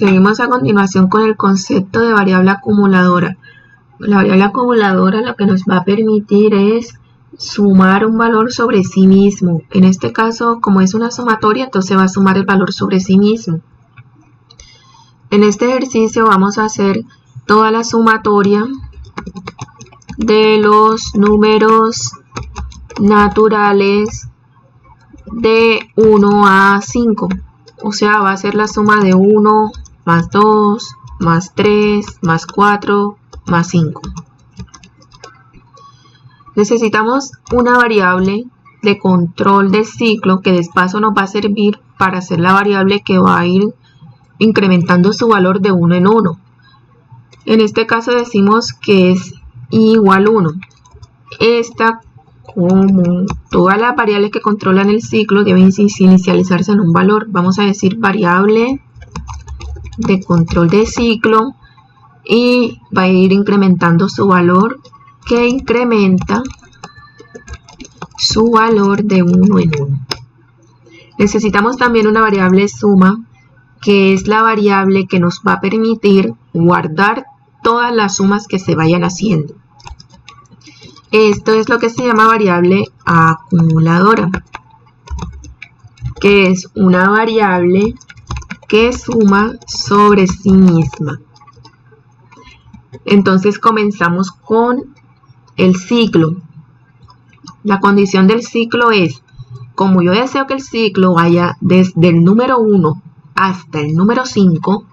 Seguimos a continuación con el concepto de variable acumuladora. La variable acumuladora lo que nos va a permitir es sumar un valor sobre sí mismo. En este caso, como es una sumatoria, entonces va a sumar el valor sobre sí mismo. En este ejercicio vamos a hacer toda la sumatoria de los números naturales de 1 a 5. O sea, va a ser la suma de 1 más 2 más 3 más 4 más 5. Necesitamos una variable de control de ciclo que de paso nos va a servir para hacer la variable que va a ir incrementando su valor de 1 en 1. En este caso decimos que es igual 1. Esta, como todas las variables que controlan el ciclo, deben inicializarse en un valor. Vamos a decir variable de control de ciclo y va a ir incrementando su valor, que incrementa su valor de 1 en 1. Necesitamos también una variable suma, que es la variable que nos va a permitir guardar todas las sumas que se vayan haciendo. Esto es lo que se llama variable acumuladora, que es una variable que suma sobre sí misma. Entonces comenzamos con el ciclo. La condición del ciclo es, como yo deseo que el ciclo vaya desde el número 1 hasta el número 5,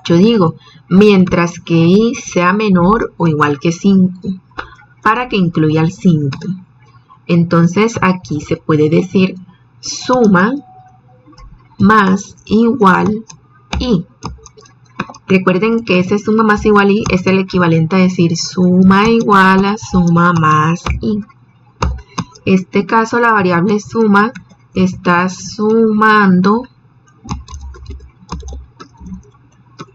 yo digo, mientras que i sea menor o igual que 5, para que incluya el 5. Entonces aquí se puede decir suma más igual i. Recuerden que ese suma más igual i es el equivalente a decir suma igual a suma más i. En este caso la variable suma está sumando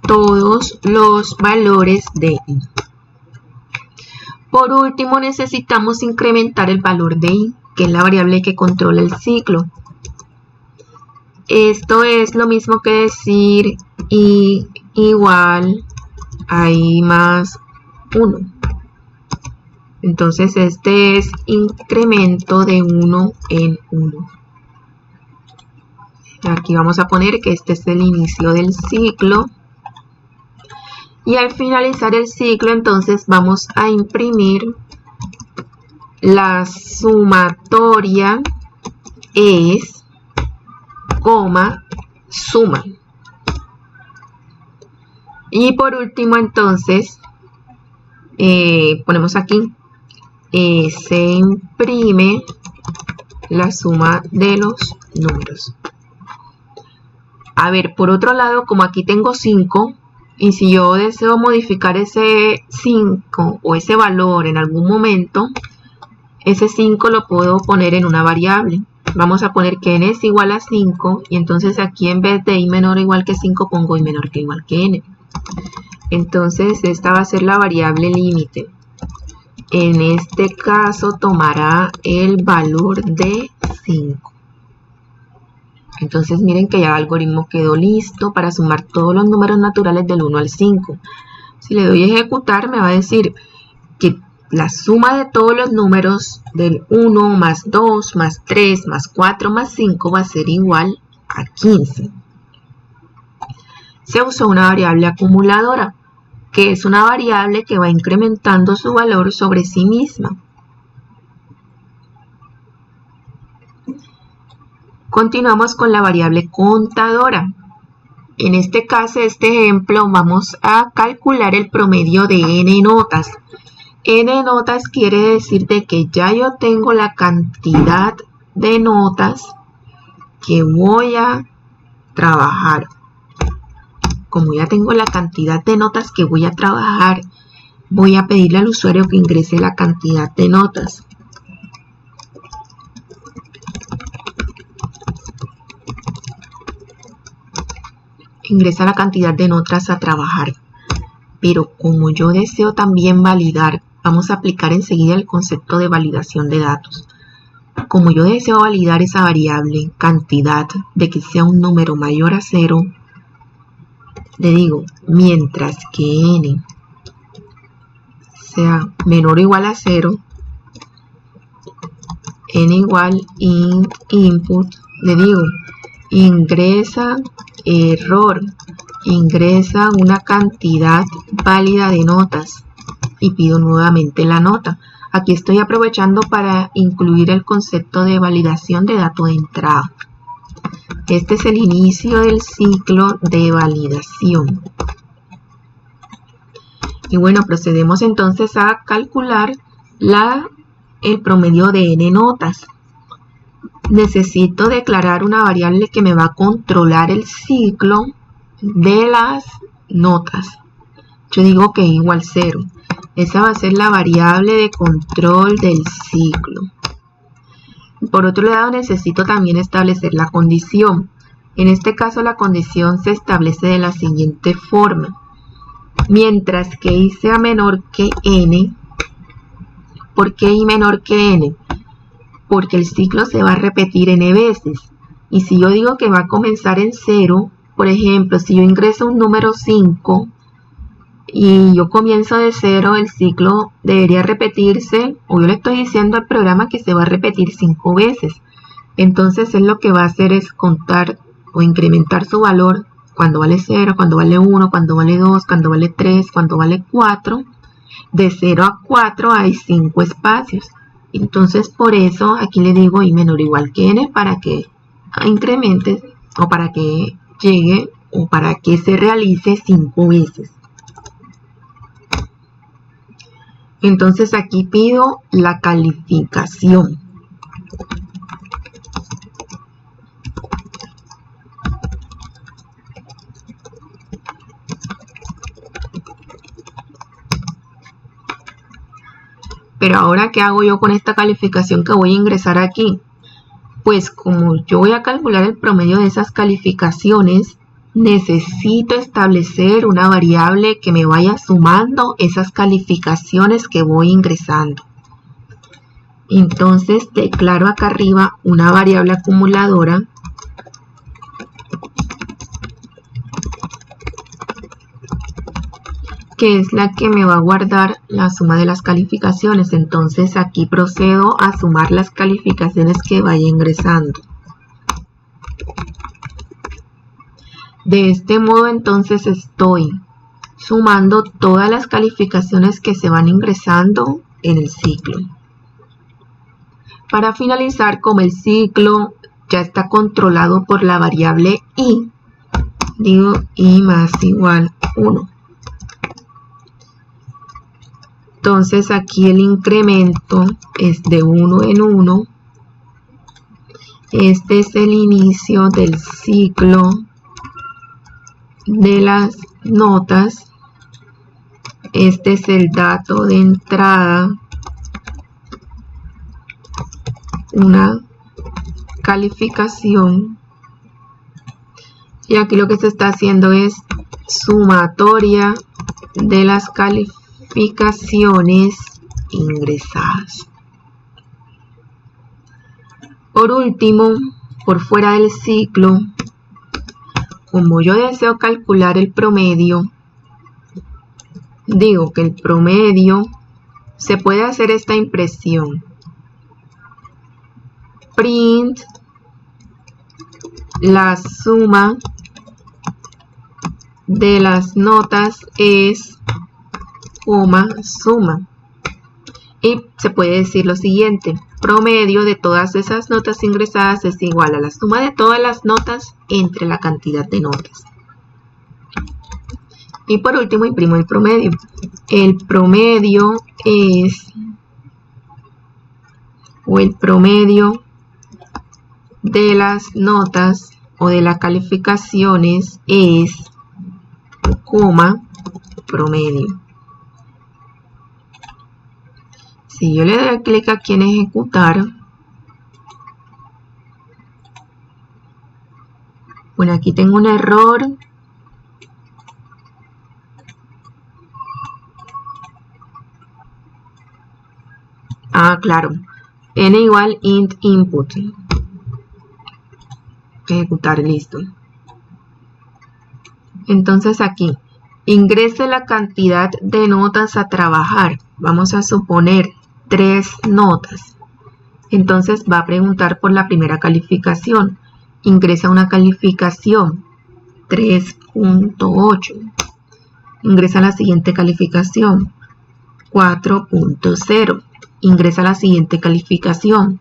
todos los valores de i. Por último necesitamos incrementar el valor de i, que es la variable que controla el ciclo. Esto es lo mismo que decir i igual a i más 1. Entonces este es incremento de 1 en 1. Aquí vamos a poner que este es el inicio del ciclo. Y al finalizar el ciclo, entonces vamos a imprimir la sumatoria es, coma, suma. Y por último, entonces, ponemos aquí, se imprime la suma de los números. A ver, por otro lado, como aquí tengo 5, y si yo deseo modificar ese 5 o ese valor en algún momento, ese 5 lo puedo poner en una variable. Vamos a poner que n es igual a 5 y entonces aquí en vez de i menor o igual que 5 pongo i menor que igual que n. Entonces esta va a ser la variable límite. En este caso tomará el valor de 5. Entonces miren que ya el algoritmo quedó listo para sumar todos los números naturales del 1 al 5. Si le doy a ejecutar me va a decir que la suma de todos los números del 1 más 2 más 3 más 4 más 5 va a ser igual a 15. Se usó una variable acumuladora, que es una variable que va incrementando su valor sobre sí misma. Continuamos con la variable contadora. En este caso, este ejemplo, vamos a calcular el promedio de n notas. N notas quiere decir de que ya yo tengo la cantidad de notas que voy a trabajar. Como ya tengo la cantidad de notas que voy a trabajar, voy a pedirle al usuario que ingrese la cantidad de notas. Ingresa la cantidad de notas a trabajar. Pero como yo deseo también validar, vamos a aplicar enseguida el concepto de validación de datos. Como yo deseo validar esa variable cantidad de que sea un número mayor a 0, le digo, mientras que n sea menor o igual a 0, n igual input, le digo, ingresa error, ingresa una cantidad válida de notas y pido nuevamente la nota. Aquí estoy aprovechando para incluir el concepto de validación de dato de entrada. Este es el inicio del ciclo de validación. Y bueno, procedemos entonces a calcular el promedio de n notas. Necesito declarar una variable que me va a controlar el ciclo de las notas. Yo digo que es igual 0. Esa va a ser la variable de control del ciclo. Por otro lado, necesito también establecer la condición. En este caso, la condición se establece de la siguiente forma. Mientras que i sea menor que n. ¿Por qué i menor que n? Porque el ciclo se va a repetir n veces. Y si yo digo que va a comenzar en 0, por ejemplo, si yo ingreso un número 5, y yo comienzo de 0, el ciclo debería repetirse, o yo le estoy diciendo al programa que se va a repetir 5 veces. Entonces él lo que va a hacer es contar o incrementar su valor cuando vale 0, cuando vale 1, cuando vale 2, cuando vale 3, cuando vale 4. De 0 a 4 hay 5 espacios. Entonces por eso aquí le digo i menor o igual que n para que incremente o para que llegue o para que se realice 5 veces. Entonces aquí pido la calificación. Pero ahora, ¿qué hago yo con esta calificación que voy a ingresar aquí? Pues como yo voy a calcular el promedio de esas calificaciones, necesito establecer una variable que me vaya sumando esas calificaciones que voy ingresando. Entonces declaro acá arriba una variable acumuladora que es la que me va a guardar la suma de las calificaciones. Entonces aquí procedo a sumar las calificaciones que vaya ingresando. De este modo entonces estoy sumando todas las calificaciones que se van ingresando en el ciclo. Para finalizar, como el ciclo ya está controlado por la variable i, digo i más igual 1. Entonces aquí el incremento es de 1 en 1. Este es el inicio del ciclo de las notas. Este es el dato de entrada. Una calificación. Y aquí lo que se está haciendo es sumatoria de las calificaciones ingresadas. Por último, por fuera del ciclo, como yo deseo calcular el promedio, digo que el promedio se puede hacer esta impresión. Print la suma de las notas es suma. Y se puede decir lo siguiente: promedio de todas esas notas ingresadas es igual a la suma de todas las notas entre la cantidad de notas. Y por último imprimo el promedio. El promedio es, o el promedio de las notas o de las calificaciones es, promedio. Si yo le doy clic aquí en ejecutar, bueno, aquí tengo un error. Claro, n igual int input. Ejecutar, listo. Entonces aquí, ingrese la cantidad de notas a trabajar. Vamos a suponer 3 notas. Entonces va a preguntar por la primera calificación. Ingresa una calificación 3.8. Ingresa la siguiente calificación 4.0. Ingresa la siguiente calificación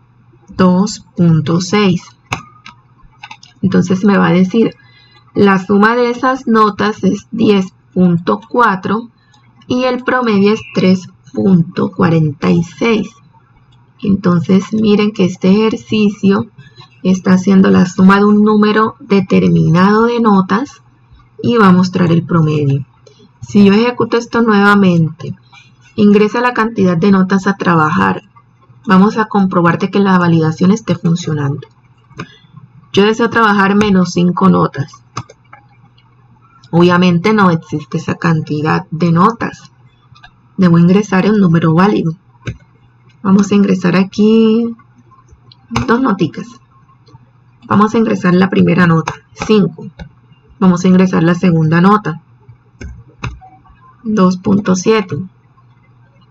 2.6. Entonces me va a decir, la suma de esas notas es 10.4 y el promedio es 3.46. Entonces miren que este ejercicio está haciendo la suma de un número determinado de notas y va a mostrar el promedio. Si yo ejecuto esto nuevamente, ingresa la cantidad de notas a trabajar. Vamos a comprobar que la validación esté funcionando. Yo deseo trabajar menos 5 notas. Obviamente no existe esa cantidad de notas. Debo ingresar un número válido. Vamos a ingresar aquí 2 noticas. Vamos a ingresar la primera nota, 5. Vamos a ingresar la segunda nota, 2.7.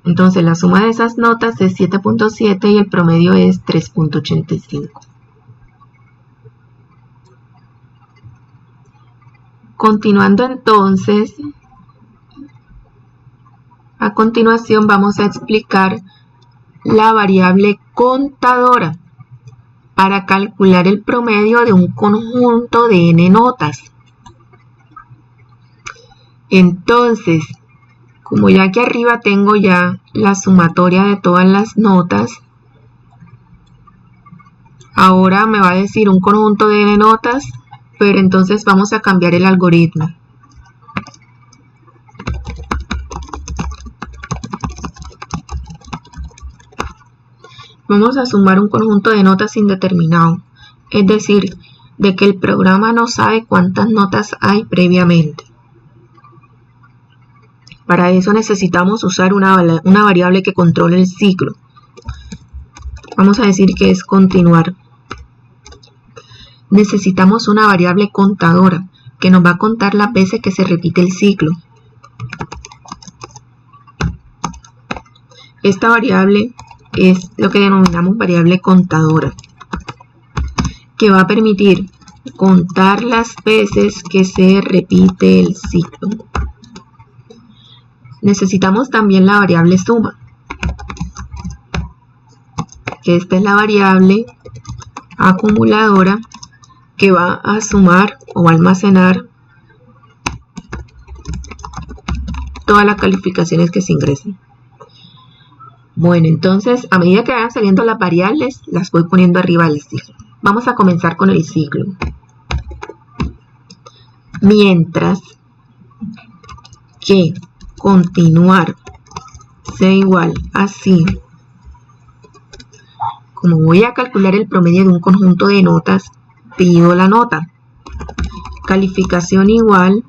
Entonces la suma de esas notas es 7.7 y el promedio es 3.85. Continuando entonces, a continuación vamos a explicar la variable contadora para calcular el promedio de un conjunto de n notas. Entonces, como ya aquí arriba tengo ya la sumatoria de todas las notas, ahora me va a decir un conjunto de n notas, pero entonces vamos a cambiar el algoritmo. Vamos a sumar un conjunto de notas indeterminado, es decir, de que el programa no sabe cuántas notas hay previamente. Para eso necesitamos usar una variable que controle el ciclo. Vamos a decir que es continuar. Necesitamos una variable contadora que nos va a contar las veces que se repite el ciclo. Esta variable es lo que denominamos variable contadora, que va a permitir contar las veces que se repite el ciclo. Necesitamos también la variable suma, que esta es la variable acumuladora que va a sumar o almacenar todas las calificaciones que se ingresen. Bueno, entonces a medida que vayan saliendo las variables, las voy poniendo arriba del ciclo. Vamos a comenzar con el ciclo. Mientras que continuar sea igual a 100, como voy a calcular el promedio de un conjunto de notas, pido la nota. Calificación igual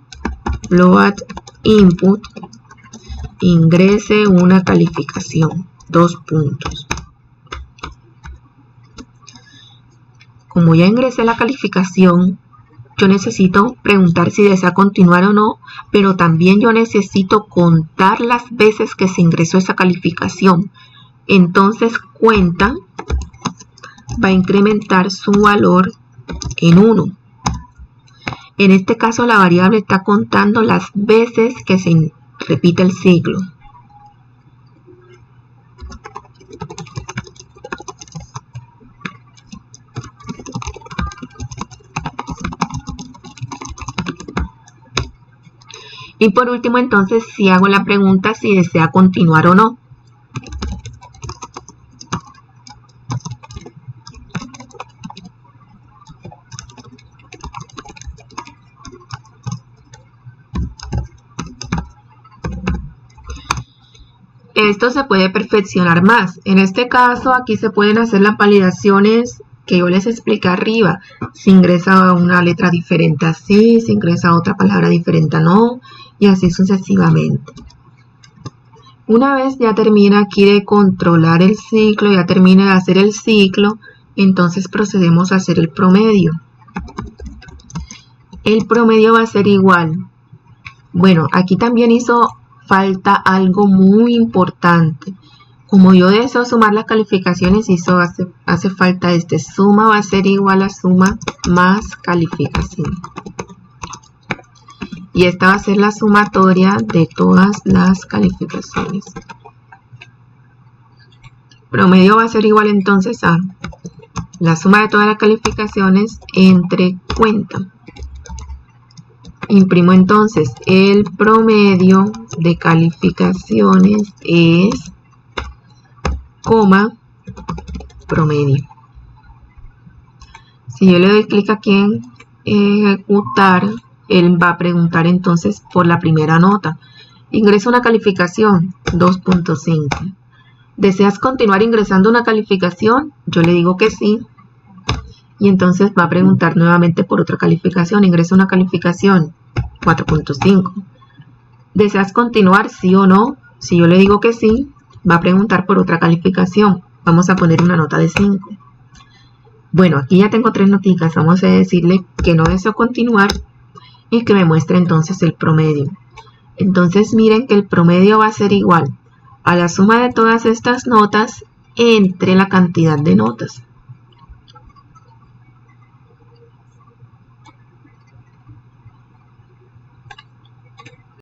float input, ingrese una calificación, 2 puntos. Como ya ingresé la calificación, yo necesito preguntar si desea continuar o no, pero también yo necesito contar las veces que se ingresó esa calificación. Entonces cuenta va a incrementar su valor en 1. En este caso la variable está contando las veces que se repite el ciclo. Y por último, entonces, si hago la pregunta si desea continuar o no. Esto se puede perfeccionar más. En este caso, aquí se pueden hacer las validaciones que yo les expliqué arriba. Si ingresa una letra diferente así, si ingresa otra palabra diferente no, y así sucesivamente. Una vez ya termina aquí de controlar el ciclo, ya termina de hacer el ciclo, entonces procedemos a hacer el promedio. El promedio va a ser igual Bueno, aquí también hizo falta algo muy importante. Como yo deseo sumar las calificaciones, hace falta suma va a ser igual a suma más calificación. Y esta va a ser la sumatoria de todas las calificaciones. Promedio va a ser igual entonces a la suma de todas las calificaciones entre cuenta. Imprimo entonces el promedio de calificaciones es coma promedio. Si yo le doy clic aquí en ejecutar, él va a preguntar entonces por la primera nota. Ingresa una calificación 2.5. ¿Deseas continuar ingresando una calificación? Yo le digo que sí. Y entonces va a preguntar nuevamente por otra calificación. Ingresa una calificación 4.5. ¿Deseas continuar sí o no? Si yo le digo que sí, va a preguntar por otra calificación. Vamos a poner una nota de 5. Bueno, aquí ya tengo 3 noticas. Vamos a decirle que no deseo continuar y que me muestre entonces el promedio. Entonces miren que el promedio va a ser igual a la suma de todas estas notas entre la cantidad de notas.